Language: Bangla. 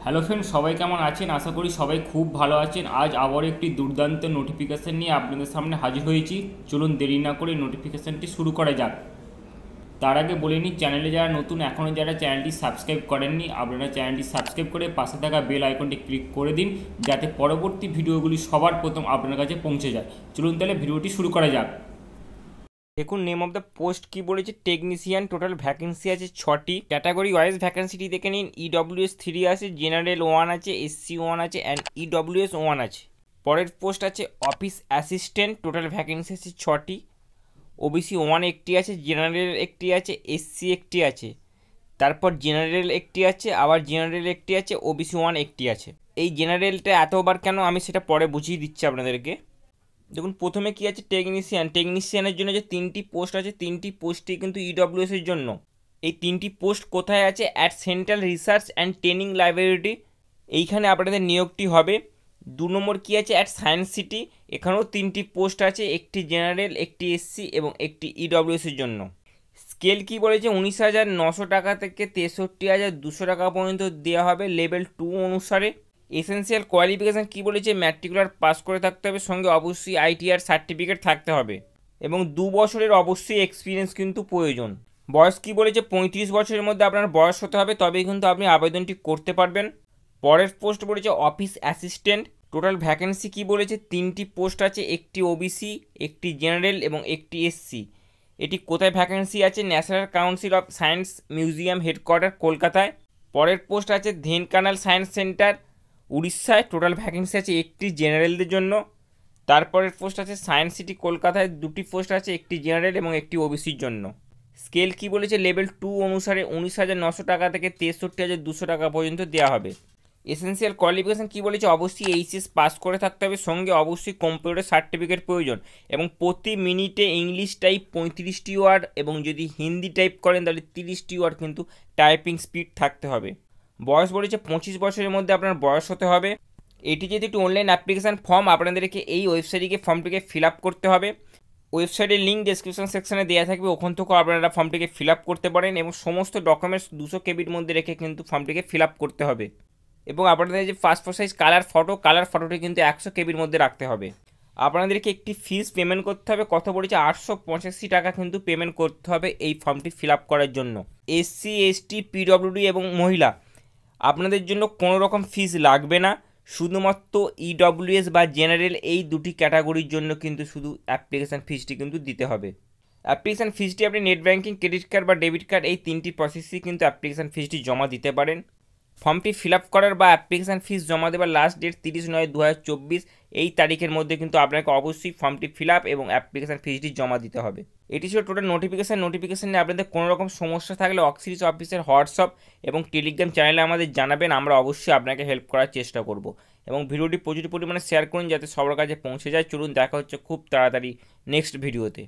হ্যালো ফ্রেন্ড, সবাই কেমন আছেন? আশা করি সবাই খুব ভালো আছেন। আজ আবার একটি দুর্দান্ত নোটিফিকেশান নিয়ে আপনাদের সামনে হাজির হয়েছি। চলুন দেরি না করে নোটিফিকেশানটি শুরু করা যাক। তার আগে বলে নিই, চ্যানেলে যারা নতুন, এখনও যারা চ্যানেলটি সাবস্ক্রাইব করেননি, আপনারা চ্যানেলটি সাবস্ক্রাইব করে পাশে থাকা বেল আইকনটি ক্লিক করে দিন, যাতে পরবর্তী ভিডিওগুলি সবার প্রথম আপনার কাছে পৌঁছে যায়। চলুন তাহলে ভিডিওটি শুরু করা যাক। দেখুন, নেম অফ দ্য পোস্ট কি বলেছে, টেকনিশিয়ান। টোটাল ভ্যাকেন্সি আছে 6টি। ক্যাটাগরি ওয়াইজ ভ্যাকেন্সিটি দেখে নিন। ইডব্লিউএস 3 আছে, জেনারেল 1 আছে, এসসি 1 আছে অ্যান্ড ইডব্লিউএস 1 আছে। পরের পোস্ট আছে অফিস অ্যাসিস্ট্যান্ট। টোটাল ভ্যাকেন্সি আছে 6টি। ওবিসি 1 একটি আছে, জেনারেল একটি আছে, এসসি একটি আছে, তারপর জেনারেল একটি আছে, আবার জেনারেল একটি আছে, ওবিসি 1 একটি আছে। এই জেনারেলটা এতবার কেন আমি সেটা পরে বুঝিয়ে দিচ্ছি আপনাদেরকে। দেখুন, প্রথমে কি আছে, টেকনিশিয়ানের জন্য যে 3টি পোস্ট আছে, 3টি পোস্টই কিন্তু ইডব্লিউএসের জন্য। এই 3টি পোস্ট কোথায় আছে? At central research and training library, এইখানে আপনাদের নিয়োগটি হবে। 2 নম্বর কি আছে, অ্যাট সায়েন্স সিটি, এখানেও 3টি পোস্ট আছে, একটি জেনারেল, একটি এসসি এবং একটি ইডব্লিউএসের জন্য। স্কেল কি বলেছে, 19,900 টাকা থেকে 63,200 টাকা পর্যন্ত দেওয়া হবে লেভেল 2 অনুসারে। এসেনশিয়াল কোয়ালিফিকেশান কি বলেছে, ম্যাট্রিকুলার পাস করে থাকতে হবে, সঙ্গে অবশ্যই আইটিআর সার্টিফিকেট থাকতে হবে এবং 2 বছরের অবশ্যই এক্সপিরিয়েন্স কিন্তু প্রয়োজন। বয়স কি বলেছে, 35 বছরের মধ্যে আপনার বয়স হতে হবে, তবেই কিন্তু আপনি আবেদনটি করতে পারবেন। পরের পোস্ট বলেছে অফিস অ্যাসিস্ট্যান্ট। টোটাল ভ্যাকেন্সি কি বলেছে, 3টি পোস্ট আছে, একটি ওবিসি, একটি জেনারেল এবং একটি এসসি। এটি কোথায় ভ্যাকেন্সি আছে? National council of science museum headquarter, কলকাতায়। পরের পোস্ট আছে ঢেনকানাল সায়েন্স সেন্টার, উড়িষ্যায়। টোটাল ভ্যাকেন্সি আছে একটি, জেনারেলদের জন্য। তারপরের পোস্ট আছে সায়েন্স সিটি, কলকাতায়। 2টি পোস্ট আছে, একটি জেনারেল এবং একটি ওবিসির জন্য। স্কেল কি বলেছে, লেভেল 2 অনুসারে 19,900 টাকা থেকে 63,200 টাকা পর্যন্ত দেওয়া হবে। এসেনশিয়াল কোয়ালিফিকেশান কি বলেছে, অবশ্যই এইচএস পাস করে থাকতে হবে, সঙ্গে অবশ্যই কম্পিউটার সার্টিফিকেট প্রয়োজন এবং প্রতি মিনিটে ইংলিশ টাইপ 35টি ওয়ার্ড এবং যদি হিন্দি টাইপ করেন তাহলে 30টি ওয়ার্ড কিন্তু টাইপিং স্পিড থাকতে হবে। বয়স বলেছে 25 বছরের মধ্যে আপনার বয়স হতে হবে। এটি যেহেতু একটি অনলাইন অ্যাপ্লিকেশান ফর্ম, আপনাদেরকে এই ওয়েবসাইটে ফর্মটিকে ফিল আপ করতে হবে। ওয়েবসাইটের লিঙ্ক ডেসক্রিপশন সেকশনে দেওয়া থাকবে, ওখান থেকেও আপনারা ফর্মটিকে ফিল আপ করতে পারেন এবং সমস্ত ডকুমেন্টস 200 কেবির মধ্যে রেখে কিন্তু ফর্মটিকে ফিল আপ করতে হবে এবং আপনাদের যে পাসপোর্ট সাইজ কালার ফটোটি কিন্তু 100 কেবির মধ্যে রাখতে হবে। আপনাদেরকে একটি ফিস পেমেন্ট করতে হবে, কত বলেছে, 885 টাকা কিন্তু পেমেন্ট করতে হবে এই ফর্মটি ফিল আপ করার জন্য। এসসি, এসটি, পিডব্লিউডি এবং মহিলা, আপনাদের জন্য কোনো রকম ফিস লাগবে না, শুধুমাত্র ইডব্লিউএস বা জেনারেল এই 2টি ক্যাটাগরির জন্য কিন্তু শুধু অ্যাপ্লিকেশান ফিসটি কিন্তু দিতে হবে। অ্যাপ্লিকেশান ফিসটি আপনি নেট ব্যাঙ্কিং, ক্রেডিট কার্ড বা ডেবিট কার্ড এই 3টি প্রসেসেই কিন্তু অ্যাপ্লিকেশান ফিসটি জমা দিতে পারেন। ফর্মটি ফিল আপ করার বা অ্যাপ্লিকেশান ফিস জমা দেওয়ার লাস্ট ডেট 30/9/2024, এই তারিখের মধ্যে কিন্তু আপনাকে অবশ্যই ফর্মটি ফিল আপ এবং অ্যাপ্লিকেশান ফিসটি জমা দিতে হবে। এটি ছিল টোটাল নোটিফিকেশান নিয়ে আপনাদের কোনো রকম সমস্যা থাকলে অক্সিলিস অফিসের হোয়াটসঅ্যাপ এবং টেলিগ্রাম চ্যানেলে আমাদের জানাবেন, আমরা অবশ্যই আপনাকে হেল্প করার চেষ্টা করব এবং ভিডিওটি প্রচুর পরিমাণে শেয়ার করুন যাতে সবার কাছে পৌঁছে যায়। চলুন দেখা হচ্ছে খুব তাড়াতাড়ি নেক্সট ভিডিওতে।